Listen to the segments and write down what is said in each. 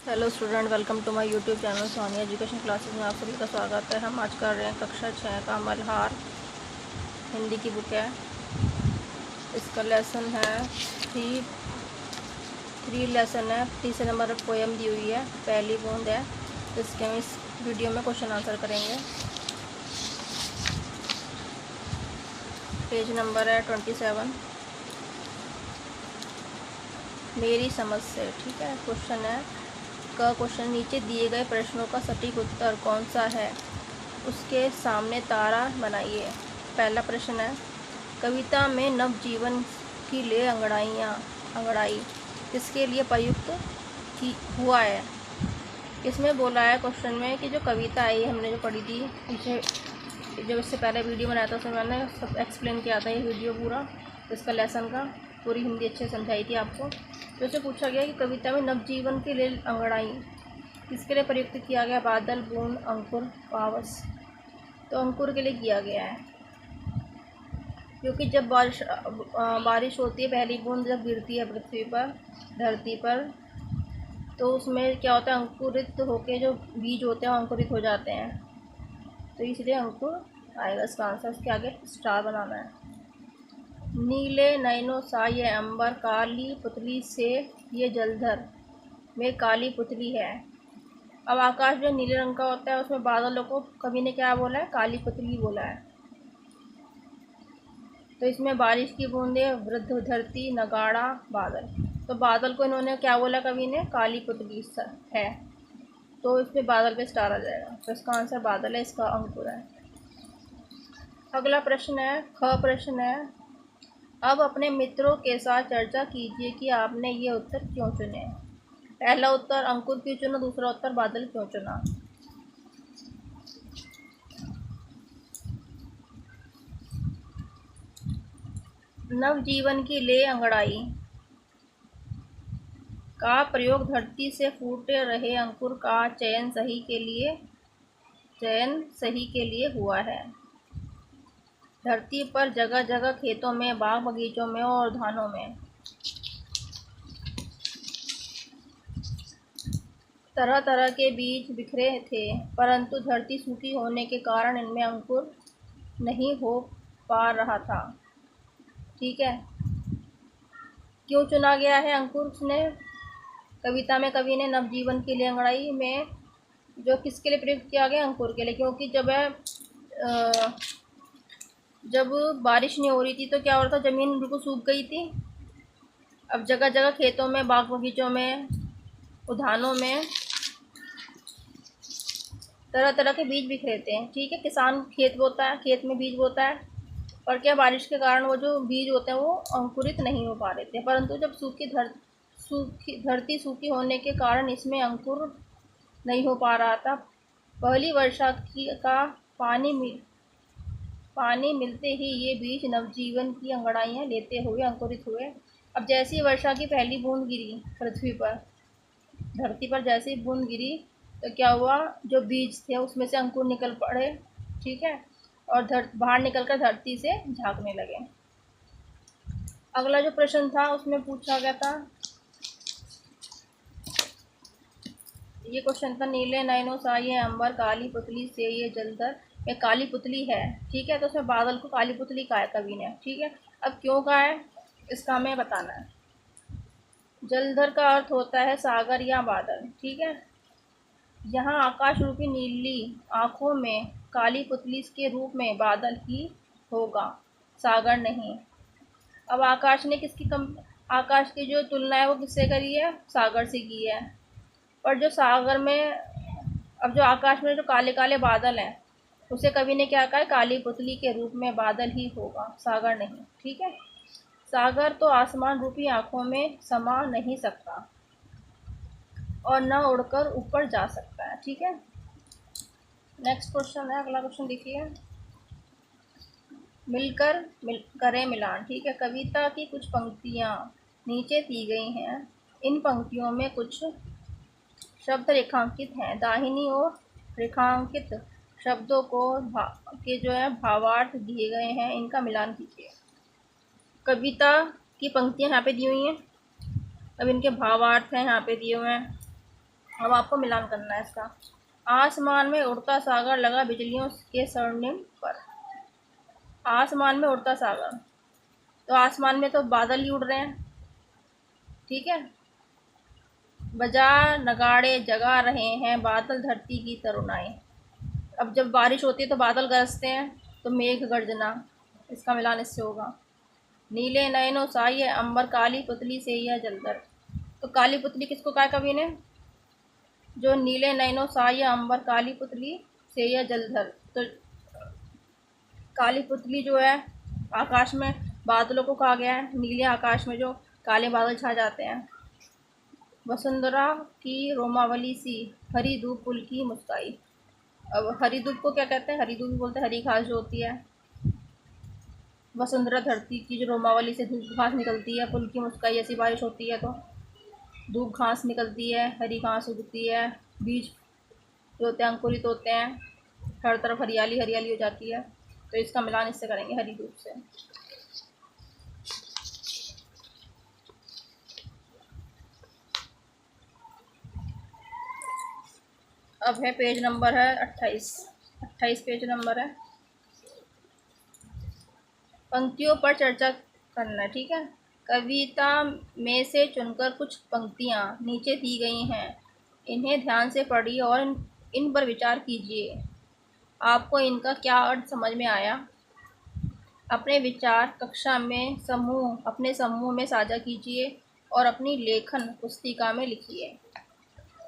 Hello student, welcome to my YouTube channel Sonia education classes में आप सभी का स्वागत है। हम आज कर रहे हैं कक्षा 6 का मल्हार हिंदी की बुक है। इसका लेसन है थ्री लेसन है। तीसरे नंबर पर पोएम दी हुई है, पहली बूंद है। इसके हम इस वीडियो में क्वेश्चन आंसर करेंगे। पेज नंबर है 27, मेरी समझ से। ठीक है, क्वेश्चन है का क्वेश्चन, नीचे दिए गए प्रश्नों का सटीक उत्तर कौन सा है, उसके सामने तारा बनाइए। पहला प्रश्न है, कविता में नवजीवन की ले अंगड़ाई किसके लिए प्रयुक्त हुआ है। इसमें बोला है क्वेश्चन में कि जो कविता आई हमने जो पढ़ी थी पीछे, जब इससे पहले वीडियो बनाया था उसमें मैंने सब एक्सप्लेन किया था, ये वीडियो पूरा इसका लेसन का पूरी हिंदी अच्छे समझाई थी आपको। तो इससे पूछा गया कि कविता में नवजीवन के लिए अंगड़ाई किसके लिए प्रयुक्त किया गया। बादल, बूंद, अंकुर, पावस। तो अंकुर के लिए किया गया है, क्योंकि जब बारिश होती है, पहली बूंद जब गिरती है पृथ्वी पर, धरती पर, तो उसमें क्या होता है, अंकुरित होके जो बीज होते हैं वो अंकुरित हो जाते हैं। तो इसलिए अंकुर आएगा इसका आंसर। इसके आगे स्टार बनाना है। नीले नयनों सा ये अंबर, काली पुतली से ये जलधर में काली पुतली है। अब आकाश जो नीले रंग का होता है उसमें बादलों को कवि ने क्या बोला है, काली पुतली बोला है। तो इसमें बारिश की बूंदें, वृद्ध धरती, नगाड़ा, बादल। तो बादल को इन्होंने क्या बोला कवि ने, काली पुतली है। तो इसमें बादल पे स्टार आ जाएगा। तो इसका आंसर बादल है, इसका अंकुर है। अगला प्रश्न है, ख प्रश्न है, अब अपने मित्रों के साथ चर्चा कीजिए कि आपने ये उत्तर क्यों चुने। पहला उत्तर अंकुर क्यों चुना, दूसरा उत्तर बादल क्यों चुना। नवजीवन की ले अंगड़ाई का प्रयोग धरती से फूट रहे अंकुर का चयन सही के लिए हुआ है। धरती पर जगह जगह खेतों में, बाग बगीचों में और उद्यानों में तरह तरह के बीज बिखरे थे, परंतु धरती सूखी होने के कारण इनमें अंकुर नहीं हो पा रहा था। ठीक है, क्यों चुना गया है अंकुर उसने कविता में, कवि ने नवजीवन की ले अंगड़ाई में जो किसके लिए प्रयुक्त किया गया, अंकुर के लिए। क्योंकि जब बारिश नहीं हो रही थी तो क्या हो रहा था, ज़मीन बिल्कुल सूख गई थी। अब जगह जगह खेतों में, बाग बगीचों में, उद्यानों में तरह तरह के बीज बिखरे थे। ठीक है, किसान खेत बोता है, खेत में बीज बोता है, और क्या बारिश के कारण वो जो बीज होते हैं वो अंकुरित नहीं हो पा रहे थे। परंतु जब धरती सूखी होने के कारण इसमें अंकुर नहीं हो पा रहा था। पहली वर्षा का पानी मिलते ही ये बीज नवजीवन की अंगड़ाइयाँ लेते हुए अंकुरित हुए। अब जैसी वर्षा की पहली बूंद गिरी पृथ्वी पर, धरती पर जैसे ही बूंद गिरी, तो क्या हुआ, जो बीज थे उसमें से अंकुर निकल पड़े। ठीक है, और बाहर निकलकर धरती से झांकने लगे। अगला जो प्रश्न था उसमें पूछा गया था, ये क्वेश्चन था, नीले नयनों सा ये अंबर, काली पुतली से ये जलधर में काली पुतली है। ठीक है, तो उसमें बादल को काली पुतली कहा है कवि ने। ठीक है, अब क्यों कहा है इसका हमें बताना है। जलधर का अर्थ होता है सागर या बादल। ठीक है, यहाँ आकाश रूपी नीली आँखों में काली पुतली के रूप में बादल ही होगा, सागर नहीं। अब आकाश की जो तुलना है वो किससे करी है, सागर से की है। और जो सागर में, अब जो आकाश में जो काले काले बादल हैं उसे कवि ने क्या कहा है, काली पुतली के रूप में बादल ही होगा, सागर नहीं। ठीक है, सागर तो आसमान रूपी आँखों में समा नहीं सकता और न उड़कर ऊपर जा सकता है। ठीक है, नेक्स्ट क्वेश्चन है, अगला क्वेश्चन देखिए, करें मिलान। ठीक है, कविता की कुछ पंक्तियाँ नीचे दी गई हैं। इन पंक्तियों में कुछ शब्द रेखांकित हैं। दाहिनी ओर रेखांकित शब्दों के जो है भावार्थ दिए गए हैं, इनका मिलान कीजिए। कविता की पंक्तियाँ यहाँ पे दी हुई हैं, अब इनके भावार्थ हैं यहाँ पे दिए हुए हैं। अब आपको मिलान करना है इसका। आसमान में उड़ता सागर लगा बिजलियों के स्वर्णिम पर। आसमान में उड़ता सागर, तो आसमान में तो बादल ही उड़ रहे हैं, ठीक है। बजा नगाड़े जगा रहे हैं बादल धरती की तरुणाई। अब जब बारिश होती है तो बादल गरजते हैं, तो मेघ गर्जना, इसका मिलान इससे होगा। नीले नयनों साई अंबर काली पुतली से यह जलधर। तो काली पुतली किसको कहा कवि ने? जो नीले नयनों साई अंबर काली पुतली से यह जलधर, तो काली पुतली जो है आकाश में बादलों को कहा गया है, नीले आकाश में जो काले बादल छा जाते हैं। वसुंधरा की रोमावली सी हरी धूप पुल की मुस्काई। अब हरी धूप को क्या कहते हैं? हरी धूप भी बोलते हैं हरी घास जो होती है। वसुंधरा धरती की जो रोमावली से धूप घास निकलती है, पुल की मुस्काई, ऐसी बारिश होती है तो धूप घास निकलती है, हरी घास उगती है, बीज जो होते हैं अंकुरित होते हैं, हर तरफ हरियाली हरियाली हो जाती है। तो इसका मिलान इससे करेंगे, हरी धूप से। अब है पेज नंबर है 28 पेज नंबर है। पंक्तियों पर चर्चा करना है, ठीक है। कविता में से चुनकर कुछ पंक्तियाँ नीचे दी गई हैं, इन्हें ध्यान से पढ़िए और इन पर विचार कीजिए। आपको इनका क्या अर्थ समझ में आया? अपने विचार कक्षा में अपने समूह में साझा कीजिए और अपनी लेखन पुस्तिका में लिखिए।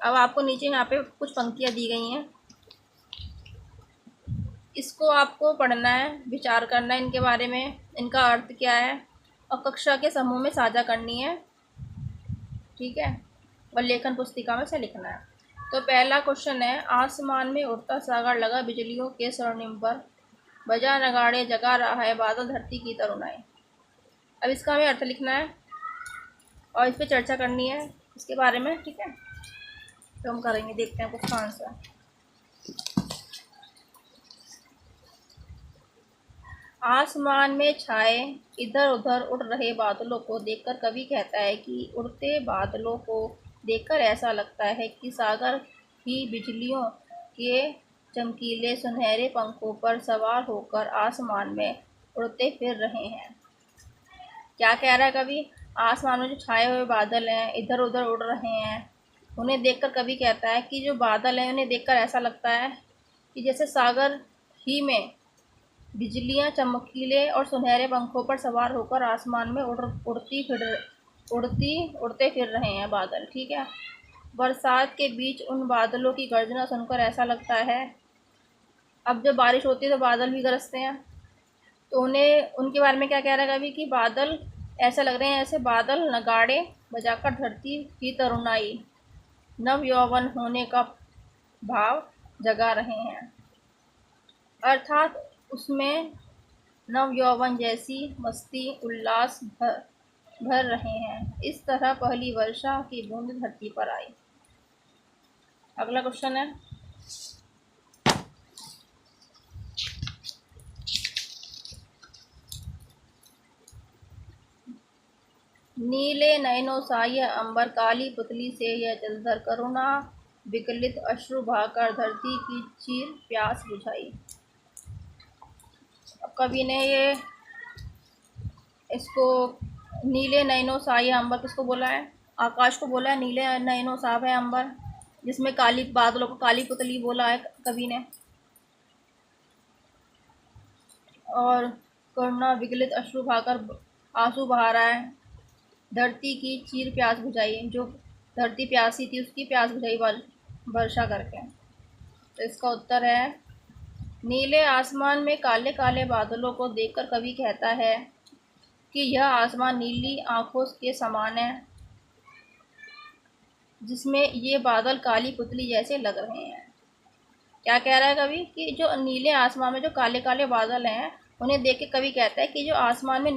अब आपको नीचे यहाँ पे कुछ पंक्तियाँ दी गई हैं, इसको आपको पढ़ना है, विचार करना है इनके बारे में, इनका अर्थ क्या है, और कक्षा के समूह में साझा करनी है, ठीक है। और लेखन पुस्तिका में से लिखना है। तो पहला क्वेश्चन है, आसमान में उड़ता सागर लगा बिजलियों के स्वर्णिम पर, बजा नगाड़े जगा रहा है बादल धरती की तरुणाई। अब इसका हमें अर्थ लिखना है और इस पर चर्चा करनी है इसके बारे में, ठीक है। तो हम करेंगे, देखते हैं कुछ आंसर। आसमान में छाए इधर उधर उड़ रहे बादलों को देखकर कवि कहता है कि उड़ते बादलों को देखकर ऐसा लगता है कि सागर ही बिजलियों के चमकीले सुनहरे पंखों पर सवार होकर आसमान में उड़ते फिर रहे हैं। क्या कह रहा है कवि? आसमान में जो छाए हुए बादल हैं, इधर उधर उड़ रहे हैं, उन्हें देखकर कवि कहता है कि जो बादल हैं उन्हें देखकर ऐसा लगता है कि जैसे सागर ही में बिजलियां चमकीले और सुनहरे पंखों पर सवार होकर आसमान में उड़ते फिर रहे हैं बादल, ठीक है। बरसात के बीच उन बादलों की गर्जना सुनकर ऐसा लगता है, अब जब बारिश होती है तो बादल भी गरजते हैं, तो उन्हें उनके बारे में क्या कह रहा है कभी कि बादल ऐसा लग रहे हैं ऐसे बादल नगाड़े बजाकर धरती की तरुणाई, नव यौवन होने का भाव जगा रहे हैं, अर्थात उसमें नव यौवन जैसी मस्ती उल्लास भर रहे हैं। इस तरह पहली वर्षा की बूंद धरती पर आई। अगला क्वेश्चन है, नीले नयनों साय अंबर काली पुतली से यह जलधर करुणा विकलित अश्रु बहाकर धरती की चीर प्यास बुझाई। अब कवि ने ये इसको नीले नयनों साय अंबर किसको बोला है? आकाश को बोला है। नीले नयनों साफ है अंबर, जिसमें काली बादलों को काली पुतली बोला है कवि ने। और करुणा विगलित अश्रु बहाकर आंसू बहा रहा है, धरती की चीर प्यास बुझाई, जो धरती प्यासी थी उसकी प्यास बुझाई वर्षा करके। तो इसका उत्तर है, नीले आसमान में काले काले बादलों को देखकर कवि कहता है कि यह आसमान नीली आंखों के समान है, जिसमें ये बादल काली पुतली जैसे लग रहे हैं। क्या कह रहा है कवि कि जो नीले आसमान में जो काले काले बादल हैं, उन्हें देख के कवि कहता है कि जो आसमान में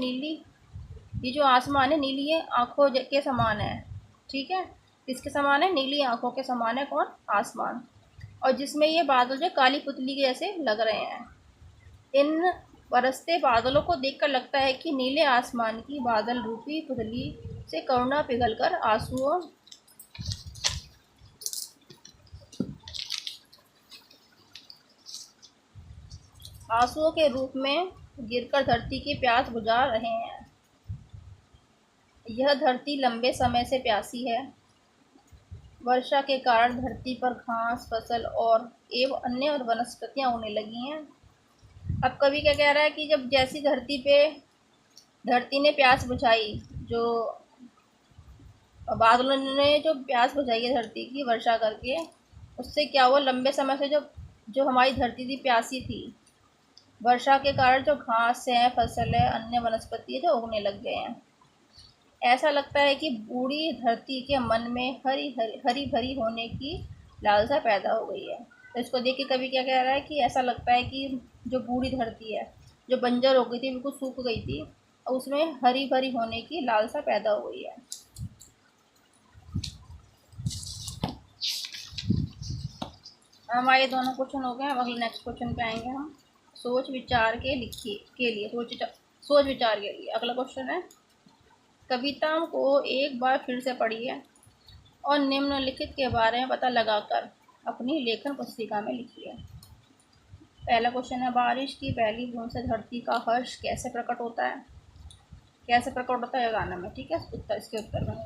ये जो आसमान है नीली आंखों के समान है, ठीक है। किसके समान है? नीली आंखों के समान है। कौन? आसमान। और जिसमें ये बादल जो काली पुतली के जैसे लग रहे हैं। इन बरसते बादलों को देखकर लगता है कि नीले आसमान की बादल रूपी पुतली से करुणा पिघलकर आंसुओं के रूप में गिरकर धरती की प्यास बुझा रहे हैं। यह धरती लंबे समय से प्यासी है। वर्षा के कारण धरती पर घास, फसल और एवं अन्य वनस्पतियां उगने लगी हैं। अब कवि क्या कह रहा है कि जब जैसी धरती ने प्यास बुझाई, जो बादलों ने जो प्यास बुझाई है धरती की वर्षा करके, उससे क्या हुआ, लंबे समय से जो जो हमारी धरती थी प्यासी थी, वर्षा के कारण जो घास है, फसल है, अन्य वनस्पति है जो उगने लग गए हैं। ऐसा लगता है कि बूढ़ी धरती के मन में हरी भरी होने की लालसा पैदा हो गई है। तो इसको देख के कवि क्या कह रहा है कि ऐसा लगता है कि जो बूढ़ी धरती है, जो बंजर हो गई थी, बिल्कुल सूख गई थी, और उसमें हरी भरी होने की लालसा पैदा हो गई है। हमारे दोनों क्वेश्चन हो गए। अब अगले नेक्स्ट क्वेश्चन पे आएंगे हम। सोच विचार के लिखिए के लिए सोच विचार के लिए अगला क्वेश्चन है, कविता को एक बार फिर से पढ़िए और निम्नलिखित के बारे में पता लगाकर अपनी लेखन पुस्तिका में लिखिए। पहला क्वेश्चन है, बारिश की पहली बूंद से धरती का हर्ष कैसे प्रकट होता है? कैसे प्रकट होता है गाना में, ठीक है। इसके उत्तर में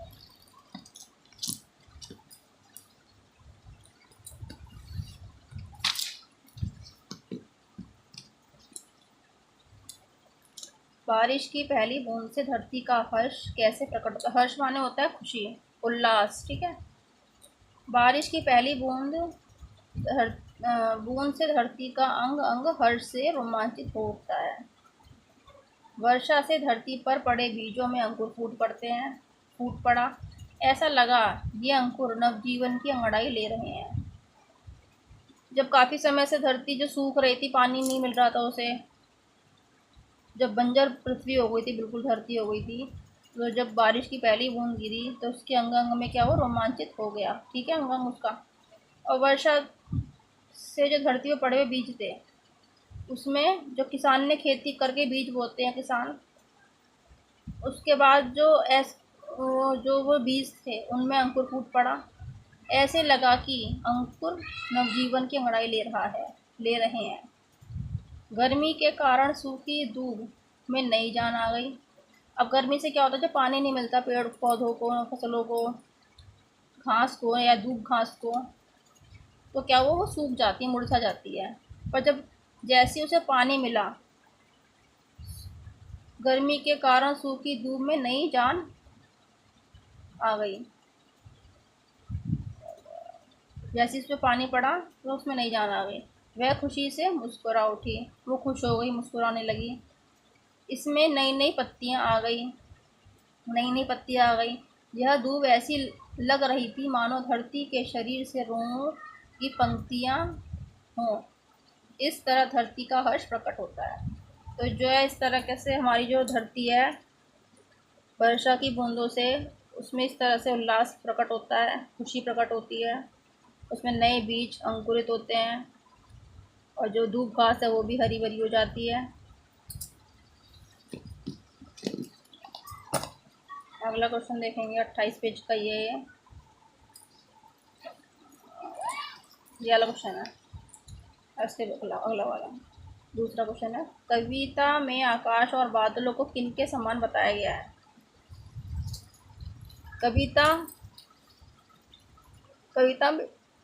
बारिश की पहली बूंद से धरती का हर्ष कैसे प्रकट होता है? हर्ष माने होता है खुशी, उल्लास, ठीक है। बारिश की पहली बूंद से धरती का अंग अंग हर्ष से रोमांचित हो उठता है। वर्षा से धरती पर पड़े बीजों में अंकुर फूट पड़ा। ऐसा लगा ये अंकुर नवजीवन की अंगड़ाई ले रहे हैं। जब काफ़ी समय से धरती जो सूख रही थी, पानी नहीं मिल रहा था उसे, जब बंजर पृथ्वी हो गई थी, बिल्कुल धरती हो गई थी, तो जब बारिश की पहली बूंद गिरी तो उसके अंग अंग में क्या हुआ, रोमांचित हो गया, ठीक है, अंग अंग उसका। और वर्षा से जो धरती पर पड़े हुए बीज थे, उसमें जो किसान ने खेती करके बीज बोते हैं किसान, उसके बाद जो वो बीज थे उनमें अंकुर फूट पड़ा। ऐसे लगा कि अंकुर नवजीवन की अंगड़ाई ले रहे हैं। गर्मी के कारण सूखी दूब में नई जान आ गई। अब गर्मी से क्या होता है, जब पानी नहीं मिलता पेड़ पौधों को, फसलों को, घास को या दूब घास को, तो क्या वो सूख जाती है, मुरझा जाती है। पर जब जैसे उसे पानी मिला, गर्मी के कारण सूखी दूब में नई जान आ गई। जैसे इसमें पानी पड़ा तो उसमें नई जान आ गई। वह खुशी से मुस्कुरा उठी, वो खुश हो गई, मुस्कुराने लगी। इसमें नई नई पत्तियां आ गई, नई नई पत्तियां आ गई। यह दूब ऐसी लग रही थी मानो धरती के शरीर से रोमों की पंक्तियां हों। इस तरह धरती का हर्ष प्रकट होता है। तो जो है, इस तरह से हमारी जो धरती है वर्षा की बूंदों से, उसमें इस तरह से उल्लास प्रकट होता है, खुशी प्रकट होती है। उसमें नए बीज अंकुरित होते हैं और जो दूब घास है वो भी हरी भरी हो जाती है। अगला क्वेश्चन देखेंगे, 28 पेज का ये वाला क्वेश्चन है। इसके अगला वाला दूसरा क्वेश्चन है, कविता में आकाश और बादलों को किनके समान बताया गया है?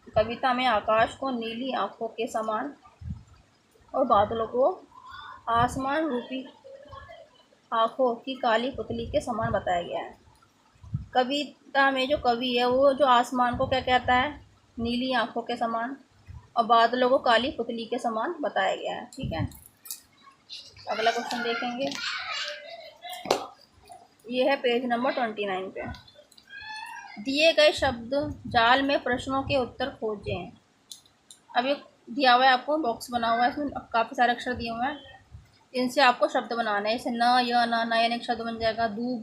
कविता में आकाश को नीली आंखों के समान और बादलों को आसमान रूपी आंखों की काली पुतली के समान बताया गया है। कविता में जो कवि है वो जो आसमान को क्या कहता है, नीली आंखों के समान, और बादलों को काली पुतली के समान बताया गया है, ठीक है। अगला क्वेश्चन देखेंगे, ये है पेज नंबर 29 पे। दिए गए शब्द जाल में प्रश्नों के उत्तर खोजें। अब ये दिया हुआ है आपको, बॉक्स बना हुआ है, इसमें काफ़ी सारे अक्षर दिए हुए हैं। इनसे आपको शब्द बनाना है। जैसे न, य, न, यानी एक शब्द बन जाएगा। दूब,